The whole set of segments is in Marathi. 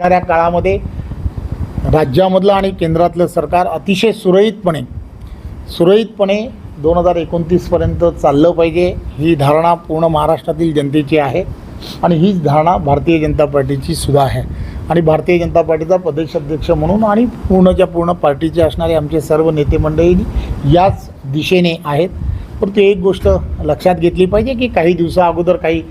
येणाऱ्या काळामध्ये राज्यामधलं आणि केंद्रातलं सरकार अतिशय सुरळीतपणे 2029 पर्यंत चाललं पाहिजे, ही धारणा पूर्ण महाराष्ट्रातील जनतेची आहे आणि हीच धारणा भारतीय जनता पार्टीची सुद्धा आहे. आणि भारतीय जनता पार्टीचा प्रदेशाध्यक्ष म्हणून आणि पूर्णच्या पूर्ण पार्टीचे असणारे आमचे सर्व नेते मंडळी याच दिशेने आहेत. परंतु एक गोष्ट लक्षात घेतली पाहिजे की काही दिवसा अगोदर काही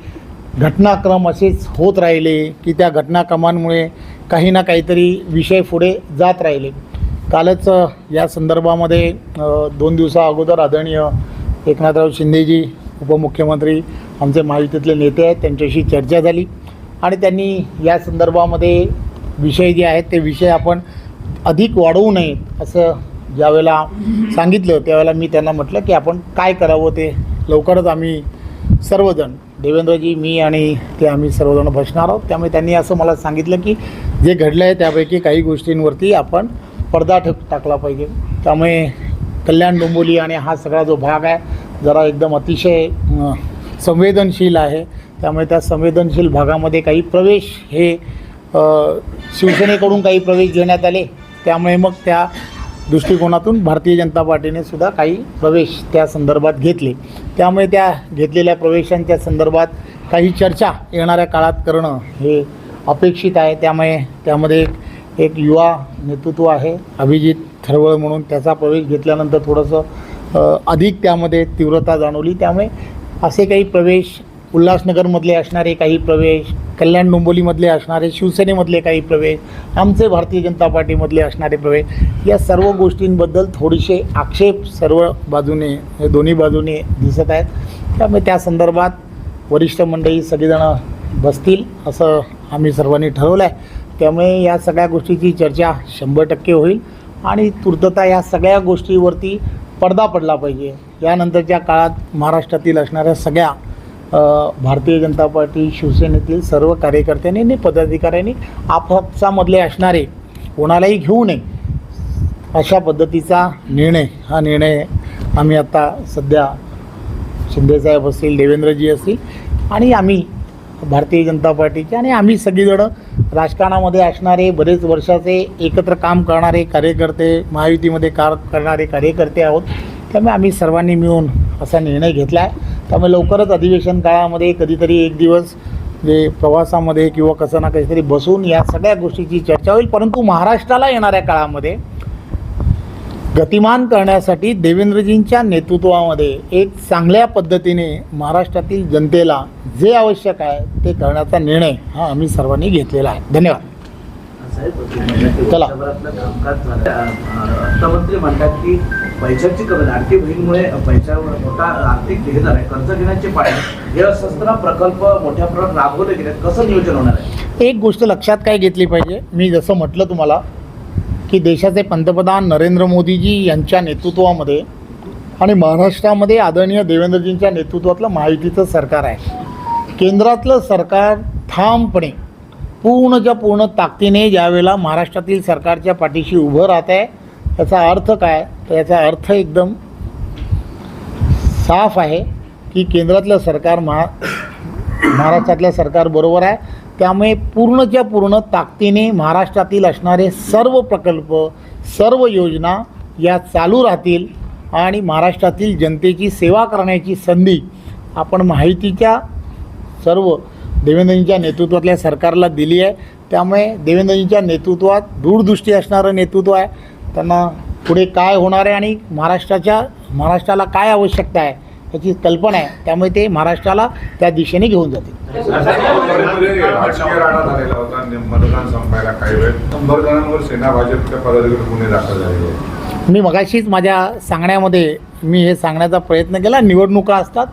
घटनाक्रम असेच होत राहिले की त्या घटनाक्रमांमुळे काही ना काहीतरी विषय पुढे जात राहिले. कालच या संदर्भामध्ये 2 दिवसा अगोदर आदरणीय एकनाथराव शिंदेजी उपमुख्यमंत्री आमचे महायुतीतले नेते आहेत त्यांच्याशी चर्चा झाली आणि त्यांनी या संदर्भामध्ये विषय जे आहेत ते विषय आपण अधिक वाढवू नयेत असं ज्यावेळेला सांगितलं त्यावेळेला मी त्यांना म्हटलं की आपण काय करावं ते लवकरच आम्ही सर्वजण देवेंद्रजी मी आणि ते आम्ही सर्वजण बसणार आहोत. त्यामुळे त्यांनी असं मला सांगितलं की जे घडलं आहे त्यापैकी काही गोष्टींवरती आपण पडदा टाकला पाहिजे. त्यामुळे कल्याण डोंबिवली आणि हा सगळा जो भाग आहे जरा एकदम अतिशय संवेदनशील आहे. त्यामुळे त्या संवेदनशील भागामध्ये काही प्रवेश हे शिवसेनेकडून काही प्रवेश घेण्यात आले. त्यामुळे मग त्या दृष्टिकोनातून भारतीय जनता पार्टीने सुद्धा काही प्रवेश त्या संदर्भात घेतले. त्यामुळे त्या घेतलेल्या प्रवेशांच्या संदर्भात काही चर्चा येणाऱ्या काळात करणं हे अपेक्षित आहे. त्यामुळे त्यामध्ये एक युवा नेतृत्व आहे अभिजित थरवळ म्हणून, त्याचा प्रवेश घेतल्यानंतर थोडंसं अधिक त्यामध्ये तीव्रता जाणवली. त्यामुळे असे काही प्रवेश उल्हासनगरमधले असणारे काही प्रवेश, कल्याण डोंबिवलीमधले असणारे शिवसेनेमधले काही प्रवेश, आमचे भारतीय जनता पार्टीमधले असणारे प्रवेश, या सर्व गोष्टींबद्दल थोडेसे आक्षेप सर्व बाजूने दोन्ही बाजूने दिसत आहेत. त्यामुळे त्या संदर्भात वरिष्ठ मंडळी सगळेजण बसतील असं आम्ही सर्वांनी ठरवलं आहे. त्यामुळे या सगळ्या गोष्टीची चर्चा 100% होईल आणि तूर्तता या सगळ्या गोष्टीवरती पडदा पडला पाहिजे. यानंतरच्या काळात महाराष्ट्रातील असणाऱ्या सगळ्या भारतीय जनता पार्टी शिवसेनेतील सर्व कार्यकर्त्यांनी आणि पदाधिकाऱ्यांनी आपापसामधले असणारे कोणालाही घेऊ नये अशा पद्धतीचा हा निर्णय आम्ही आता सध्या शिंदेसाहेब असतील, देवेंद्रजी असतील आणि आम्ही भारतीय जनता पार्टीचे आणि आम्ही सगळीजणं राजकारणामध्ये असणारे बरेच वर्षाचे एकत्र काम करणारे कार्यकर्ते, महायुतीमध्ये करणारे कार्यकर्ते आहोत. त्यामुळे आम्ही सर्वांनी मिळून असा निर्णय घेतला आहे. त्यामुळे लवकरच अधिवेशन काळामध्ये कधीतरी एक दिवस जे प्रवासामध्ये किंवा कसं ना काहीतरी बसून या सगळ्या गोष्टीची चर्चा होईल. परंतु महाराष्ट्राला येणाऱ्या काळामध्ये गतिमान करण्यासाठी देवेंद्रजींच्या नेतृत्वामध्ये एक चांगल्या पद्धतीने महाराष्ट्रातील जनतेला जे आवश्यक आहे ते करण्याचा निर्णय हा आम्ही सर्वांनी घेतलेला आहे. धन्यवाद. चला. अर्थमंत्री म्हणतात की पैशाची कमी, लाडकी बहीणमुळे पैशावर मोठा आर्थिक भेदभाव आहे, कर्ज घेण्याचे पाणी हे असताना प्रकल्प मोठ्या प्रमाणात राबवले गेले, कसं नियोजन होणार आहे? एक गोष्ट लक्षात काय घेतली पाहिजे, मी जसं म्हटलं तुम्हाला की देशाचे पंतप्रधान नरेंद्र मोदीजी यांच्या नेतृत्वामध्ये आणि महाराष्ट्रामध्ये आदरणीय देवेंद्रजींच्या नेतृत्वातलं महायुतीचं सरकार आहे. केंद्रातलं सरकार ठामपणे पूर्णच्या पूर्ण ताकदीने ज्यावेळेला महाराष्ट्रातील सरकारच्या पाठीशी उभं राहत आहे. याचा अर्थ काय, तर याचा अर्थ एकदम साफ आहे की केंद्रातलं सरकार महाराष्ट्रातल्या सरकार बरोबर आहे. त्यामुळे पूर्णच्या पूर्ण ताकदीने महाराष्ट्रातील असणारे सर्व प्रकल्प, सर्व योजना या चालू राहतील आणि महाराष्ट्रातील जनतेची सेवा करण्याची संधी आपण महायुतीच्या सर्व देवेंद्रजींच्या नेतृत्वातल्या सरकारला दिली आहे. त्यामुळे देवेंद्रजींच्या नेतृत्वात दूरदृष्टी असणारं नेतृत्व आहे. त्यांना पुढे काय होणार आहे आणि महाराष्ट्राला काय आवश्यकता आहे याची कल्पना आहे. त्यामुळे ते महाराष्ट्राला त्या दिशेने घेऊन जातील. मी मगाशीच माझ्या सांगण्यामध्ये मी हे सांगण्याचा प्रयत्न केला, निवडणुका असतात,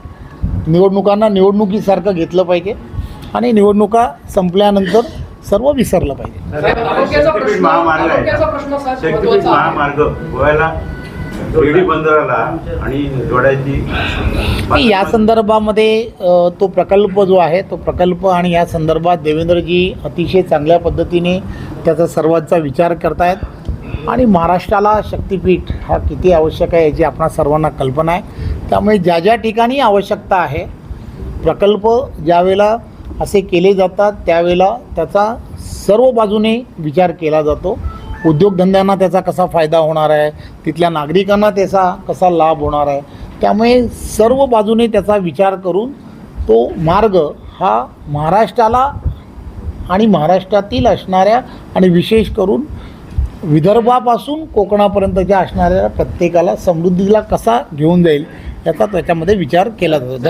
निवडणुकांना निवडणुकीसारखं घेतलं पाहिजे आणि निवडणुका संपल्यानंतर सर्व विसरलं पाहिजे. या संदर्भामध्ये तो प्रकल्प जो आहे तो प्रकल्प आणि या संदर्भात देवेंद्रजी अतिशय चांगल्या पद्धतीने त्याचा सर्वांचा विचार करतायत आणि महाराष्ट्राला शक्तिपीठ हा किती आवश्यक आहे याची आपणा सर्वांना कल्पना आहे. त्यामुळे ज्या ज्या ठिकाणी आवश्यकता आहे प्रकल्प ज्यावेळेला असे केले जातात त्यावेळेला त्याचा सर्व बाजूने विचार केला जातो. उद्योगधंद्यांना त्याचा कसा फायदा होणार आहे, तिथल्या नागरिकांना त्याचा कसा लाभ होणार आहे, त्यामुळे सर्व बाजूने त्याचा विचार करून तो मार्ग हा महाराष्ट्राला आणि महाराष्ट्रातील असणाऱ्या आणि विशेष करून विदर्भापासून कोकणापर्यंतच्या असणाऱ्या प्रत्येकाला समृद्धीला कसा घेऊन जाईल याचा त्याच्यामध्ये विचार केला जातो.